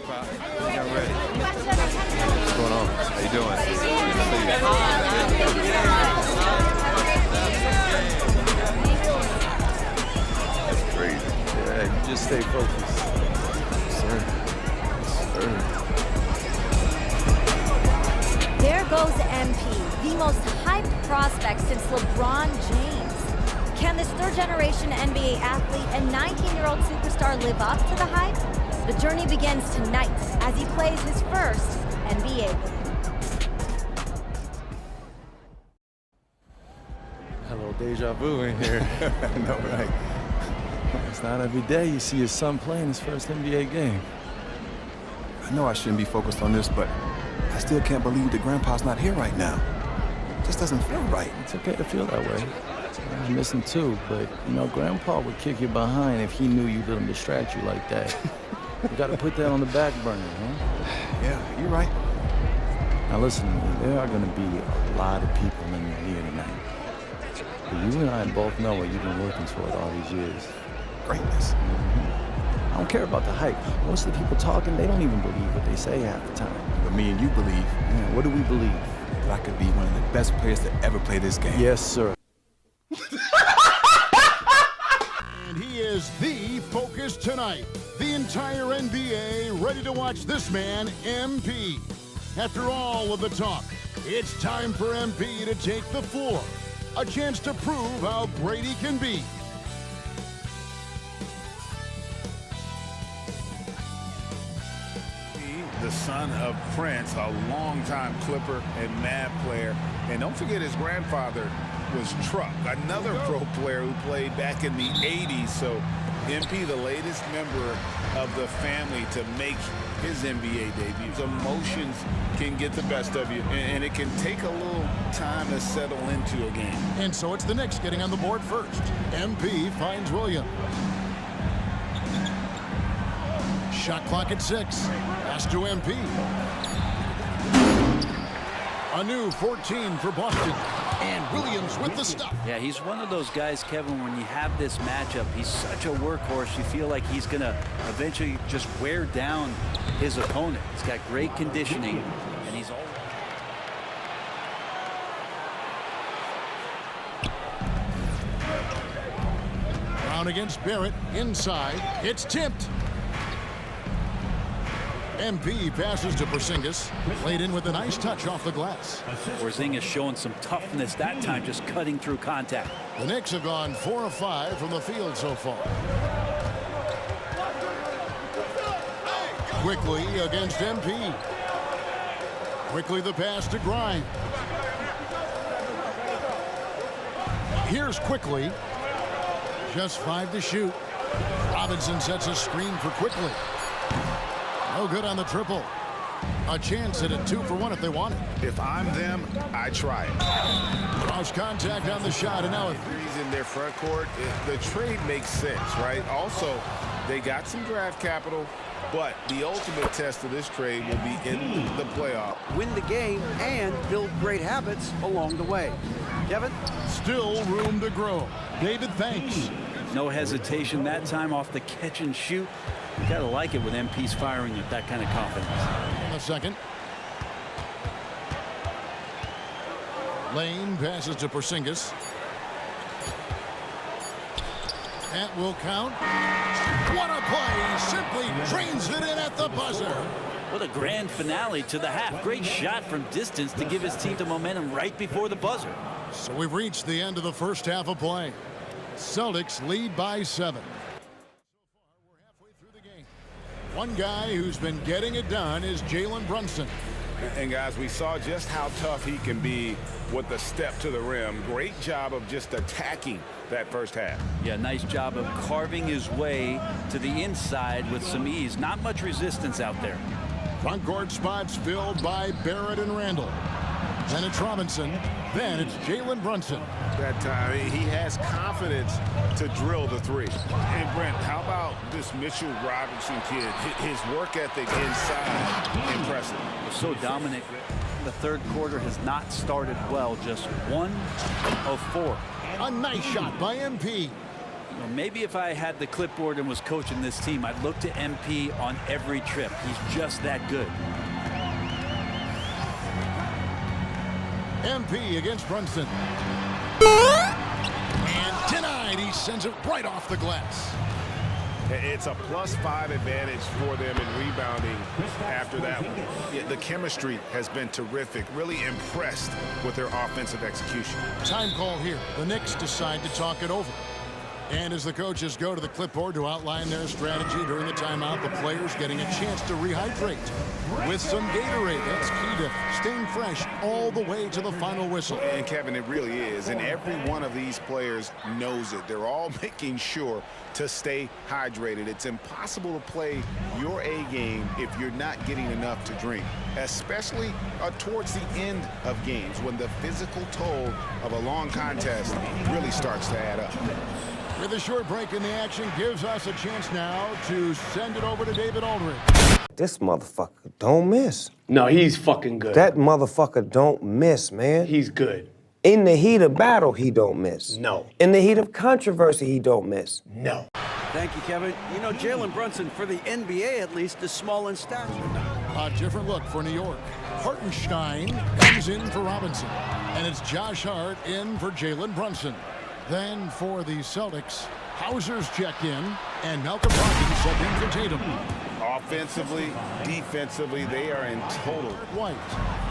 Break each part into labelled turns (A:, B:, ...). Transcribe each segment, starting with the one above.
A: Pop. I'm ready. What's going on? How you doing? That's crazy.
B: Yeah, you just stay focused. Yes, sir. Yes, sir.
C: There goes MP, the most hyped prospect since LeBron James. Can this third-generation NBA athlete and 19-year-old superstar live up to the hype? The journey begins tonight as he plays his first NBA game.
B: Hello, deja vu in here.
D: I know, right?
B: It's not every day you see your son playing his first NBA game.
D: I know I shouldn't be focused on this, but I still can't believe that Grandpa's not here right now. It just doesn't feel right.
B: It's okay to feel that way. I miss him too, but you know, Grandpa would kick you behind if he knew you let him distract you like that. You gotta put that on the back burner, huh?
D: Yeah, you're right.
B: Now listen to me, there are gonna be a lot of people in here tonight. But you and I both know what you've been working toward all these years.
D: Greatness.
B: I don't care about the hype. Most of the people talking, they don't even believe what they say half the time.
D: But me and you believe.
B: Yeah, what do we believe?
D: That I could be one of the best players to ever play this game.
B: Yes, sir.
E: And he is the focus tonight. The entire NBA ready to watch this man, MP. After all of the talk, it's time for MP to take the floor. A chance to prove how great he can be.
F: The son of Prince, a longtime Clipper and Mad player. And don't forget his grandfather was Truck, another pro player who played back in the 80s. So MP, the latest member of the family to make his NBA debut. Emotions can get the best of you, and it can take a little time to settle into a game.
E: And so it's the Knicks getting on the board first. MP finds Williams. Shot clock at 6. Pass to MP. A new 14 for Boston. And Williams with the stop.
G: Yeah, he's one of those guys, Kevin, when you have this matchup, he's such a workhorse. You feel like he's going to eventually just wear down his opponent. He's got great conditioning, and he's all...
E: Brown against Barrett. Inside. It's tipped. MP passes to Porzingis. Played in with a nice touch off the glass.
G: Porzingis showing some toughness that time, just cutting through contact.
E: The Knicks have gone 4 of 5 from the field so far. Quickly against MP. Quickly the pass to Grimes. Here's Quickly. Just 5 to shoot. Robinson sets a screen for Quickly. No good on the triple. A chance at a 2 for 1 if they want it.
F: If I'm them, I try it.
E: Cross contact on the shot, and now
F: Threes in their front court. The trade makes sense, right? Also, they got some draft capital, but the ultimate test of this trade will be in the playoff.
H: Win the game and build great habits along the way. Kevin?
E: still room to grow. David, thanks.
G: No hesitation that time off the catch and shoot. You gotta like it when MP's firing with that kind of confidence.
E: On the second. Lane passes to Porzingis. That will count. What a play! Simply drains it in at the buzzer.
G: What a grand finale to the half. Great shot from distance to give his team the momentum right before the buzzer.
E: So we've reached the end of the first half of play. Celtics lead by 7. So far, we're halfway through the game. One guy who's been getting it done is Jalen Brunson.
F: And guys, we saw just how tough he can be with the step to the rim. Great job of just attacking that first half.
G: Yeah, nice job of carving his way to the inside with some ease. Not much resistance out there.
E: Front court spots filled by Barrett and Randall. Then it's Robinson. Then it's Jalen Brunson.
F: That time, he has confidence to drill the three. And Brent, how about this Mitchell Robinson kid? His work ethic inside, impressive.
G: So dominant. The third quarter has not started well. Just 1 of 4.
E: A nice shot by MP.
G: Well, maybe if I had the clipboard and was coaching this team, I'd look to MP on every trip. He's just that good.
E: MP against Brunson. And denied. He sends it right off the glass.
F: It's a +5 advantage for them in rebounding after that one. Yeah, the chemistry has been terrific. Really impressed with their offensive execution.
E: Time call here. The Knicks decide to talk it over. And as the coaches go to the clipboard to outline their strategy during the timeout, the players getting a chance to rehydrate with some Gatorade. That's key to staying fresh all the way to the final whistle.
F: And Kevin, it really is. And every one of these players knows it. They're all making sure to stay hydrated. It's impossible to play your A game if you're not getting enough to drink, especially towards the end of games when the physical toll of a long contest really starts to add up.
E: With a short break in the action gives us a chance now to send it over to David Aldridge.
I: This motherfucker don't miss.
J: No, he's fucking good.
I: That motherfucker don't miss, man.
J: He's good.
I: In the heat of battle, he don't miss.
J: No.
I: In the heat of controversy, he don't miss.
J: No.
H: Thank you, Kevin. You know, Jalen Brunson, for the NBA at least, is small in stature.
E: A different look for New York. Hartenstein comes in for Robinson. And it's Josh Hart in for Jalen Brunson. Then for the Celtics, Hauser's checked in, and Malcolm Brogdon sent in for Tatum.
F: Offensively, defensively, they are in total.
E: White.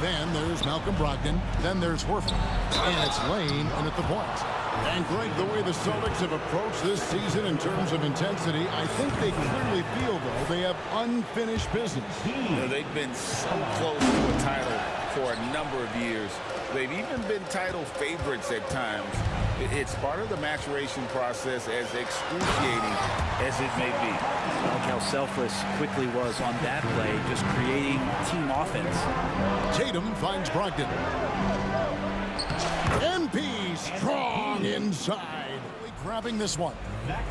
E: Then there's Malcolm Brogdon. Then there's Horford. And it's Lane in at the point. And Greg, the way the Celtics have approached this season in terms of intensity, I think they clearly feel, though, they have unfinished business.
F: You know, they've been so close to a title for a number of years. They've even been title favorites at times. It's part of the maturation process, as excruciating as it may be.
G: Look how selfless quickly was on that play, just creating team offense.
E: Tatum finds Brogdon. MP strong inside. Grabbing this one.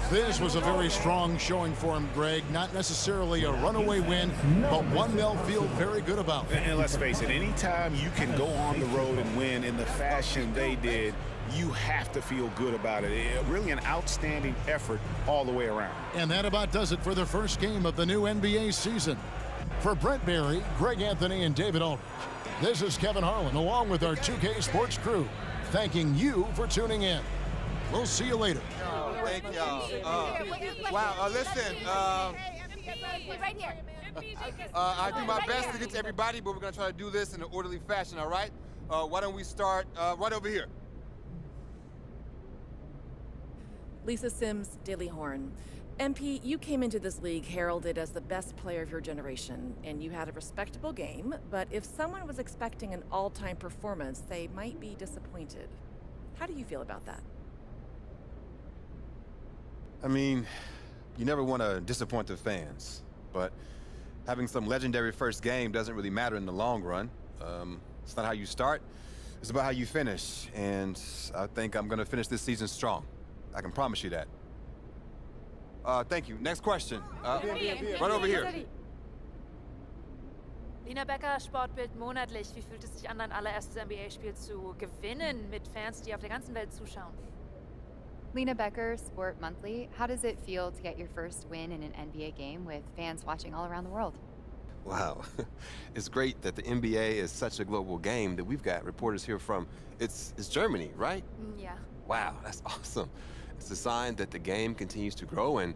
E: This was a very strong showing for him, Greg. Not necessarily a runaway win, but one they'll feel very good about.
F: And let's face it, anytime you can go on the road and win in the fashion they did, you have to feel good about it. Really an outstanding effort all the way around.
E: And that about does it for the first game of the new NBA season. For Brent Barry, Greg Anthony, and David Aldridge, this is Kevin Harlan along with our 2K Sports crew, thanking you for tuning in. We'll see you later.
K: Thank y'all. Wow, listen. I do my best to get to everybody, but we're going to try to do this in an orderly fashion, all right? Why don't we start right over here?
L: Lisa Sims, Daily Horn. MP, you came into this league heralded as the best player of your generation, and you had a respectable game, but if someone was expecting an all-time performance, they might be disappointed. How do you feel about that?
M: I mean, you never want to disappoint the fans, but having some legendary first game doesn't really matter in the long run. It's not how you start, it's about how you finish, and I think I'm going to finish this season strong. I can promise you that. Thank you. Next question. Right over here.
N: Lina Becker, Sportbild monatlich. Wie fühlt es sich an, dein allererstes NBA-Spiel zu gewinnen mit Fans, die auf der ganzen Welt zuschauen?
O: Lena Becker, Sport Monthly. How does it feel to get your first win in an NBA game with fans watching all around the world?
M: Wow. It's great that the NBA is such a global game that we've got reporters here from, it's Germany, right?
N: Yeah.
M: Wow, that's awesome. It's a sign that the game continues to grow and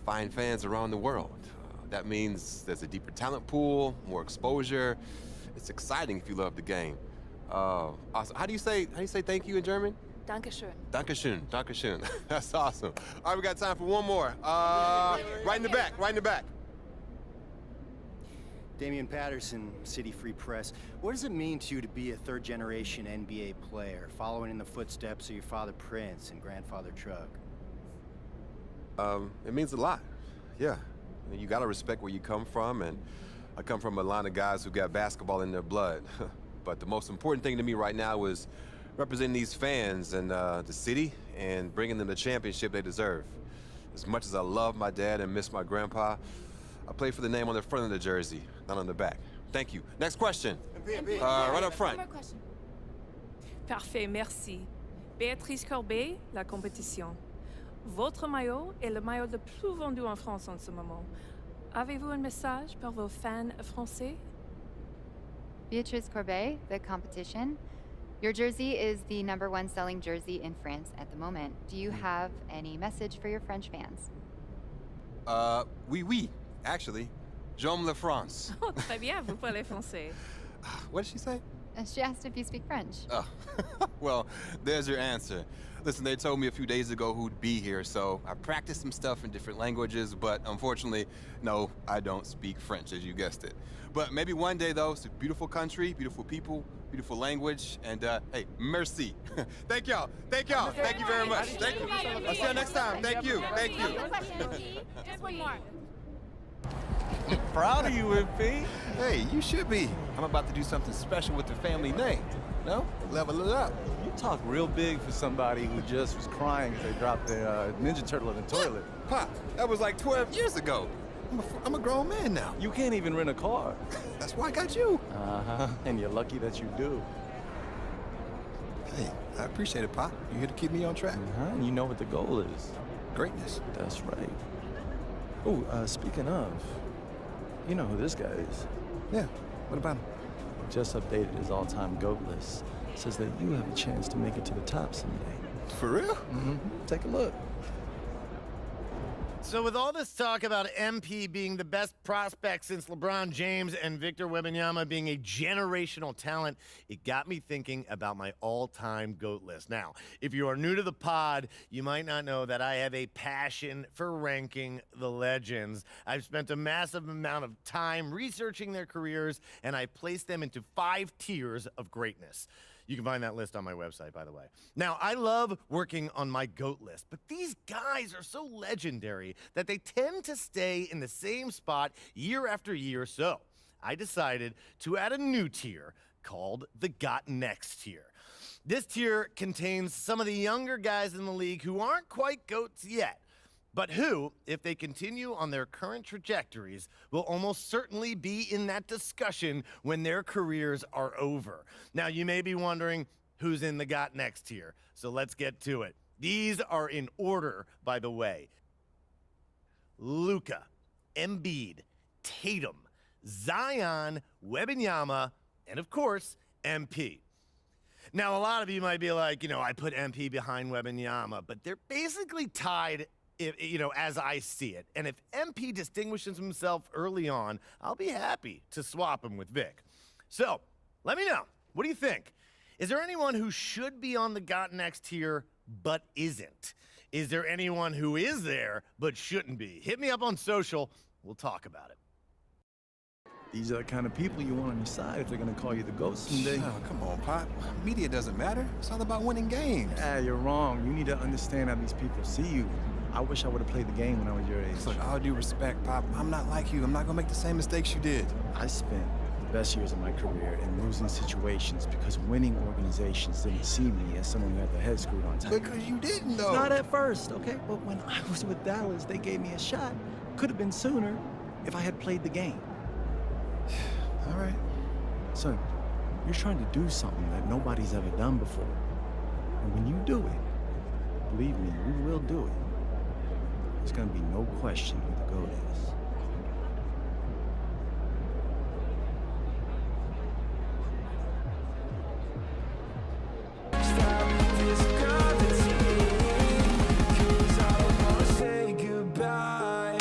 M: find fans around the world. That means there's a deeper talent pool, more exposure. It's exciting if you love the game. Awesome. How do you say thank you in German?
N: Dankeschön.
M: Dankeschön. Dankeschön. That's awesome. All right, we got time for one more. Right in the back. Right in the back.
P: Damian Patterson, City Free Press. What does it mean to you to be a third-generation NBA player, following in the footsteps of your father Prince and grandfather Chuck?
M: It means a lot. Yeah. You gotta respect where you come from, and I come from a line of guys who got basketball in their blood. But the most important thing to me right now is representing these fans and the city and bringing them the championship they deserve. As much as I love my dad and miss my grandpa, I play for the name on the front of the jersey, not on the back. Thank you. Next question. Right up front.
Q: One more question. Parfait, merci. Béatrice Corbet, La Compétition.
J: Votre maillot est le maillot le plus vendu en France en ce moment. Avez-vous un message pour vos fans français?
O: Beatrice Courbet, the competition. Your jersey is the #1 selling jersey in France at the moment. Do you have any message for your French fans?
K: Oui, actually. J'aime la France.
J: Oh, très bien, vous parlez français.
K: What did she say?
O: She asked if you speak French.
K: Oh, well, there's your answer. Listen, they told me a few days ago who'd be here, so I practiced some stuff in different languages, but unfortunately, no, I don't speak French, as you guessed it. But maybe one day, though, it's a beautiful country, beautiful people, beautiful language, and hey, merci. Thank y'all. Thank y'all. Thank you very much. Thank you. I'll see you next time. Thank you. Thank you.
N: Just one more.
B: Proud of you, MP.
D: Hey, you should be. I'm about to do something special with the family name. No? Level it up.
B: You talk real big for somebody who just was crying as they dropped their Ninja Turtle in the toilet.
D: Pop, that was like 12 years ago. I'm a grown man now.
B: You can't even rent a car.
D: That's why I got you.
B: Uh-huh, and you're lucky that you do.
D: Hey, I appreciate it, Pop. You're here to keep me on track.
B: And you know what the goal is.
D: Greatness.
B: That's right. Oh, speaking of, you know who this guy is.
D: Yeah, what about him?
B: Just updated his all-time GOAT list. Says that you have a chance to make it to the top someday.
D: For real?
B: Mm-hmm. Take a look.
Q: So with all this talk about MP being the best prospect since LeBron James and Victor Wembanyama being a generational talent, it got me thinking about my all-time GOAT list. Now, if you are new to the pod, you might not know that I have a passion for ranking the legends. I've spent a massive amount of time researching their careers, and I placed them into 5 tiers of greatness. You can find that list on my website, by the way. Now, I love working on my GOAT list, but these guys are so legendary that they tend to stay in the same spot year after year, so I decided to add a new tier called the Got Next tier. This tier contains some of the younger guys in the league who aren't quite GOATs yet, but who, if they continue on their current trajectories, will almost certainly be in that discussion when their careers are over. Now, you may be wondering who's in the Got Next tier, so let's get to it. These are in order, by the way. Luka, Embiid, Tatum, Zion, Wembanyama, and of course, MP. Now, a lot of you might be like, I put MP behind Wembanyama, but they're basically tied, as I see it. And if MP distinguishes himself early on, I'll be happy to swap him with Vic. So, let me know. What do you think? Is there anyone who should be on the Got Next tier but isn't? Is there anyone who is there but shouldn't be? Hit me up on social. We'll talk about it.
B: These are the kind of people you want on your side if they're going to call you the GOAT someday.
D: Oh, come on, Pop. Media doesn't matter. It's all about winning games.
B: You're wrong. You need to understand how these people see you. I wish I would have played the game when I was your age.
D: Look, all due respect, Pop, I'm not like you. I'm not gonna make the same mistakes you did.
B: I spent the best years of my career in losing situations because winning organizations didn't see me as someone who had their head screwed on tight.
D: Because you didn't, though.
B: Not at first, okay? But when I was with Dallas, they gave me a shot. Could have been sooner if I had played the game.
D: All right.
B: Son, you're trying to do something that nobody's ever done before. And when you do it, believe me, you will do it. There's gonna be no question who the GOAT is.
R: Say goodbye.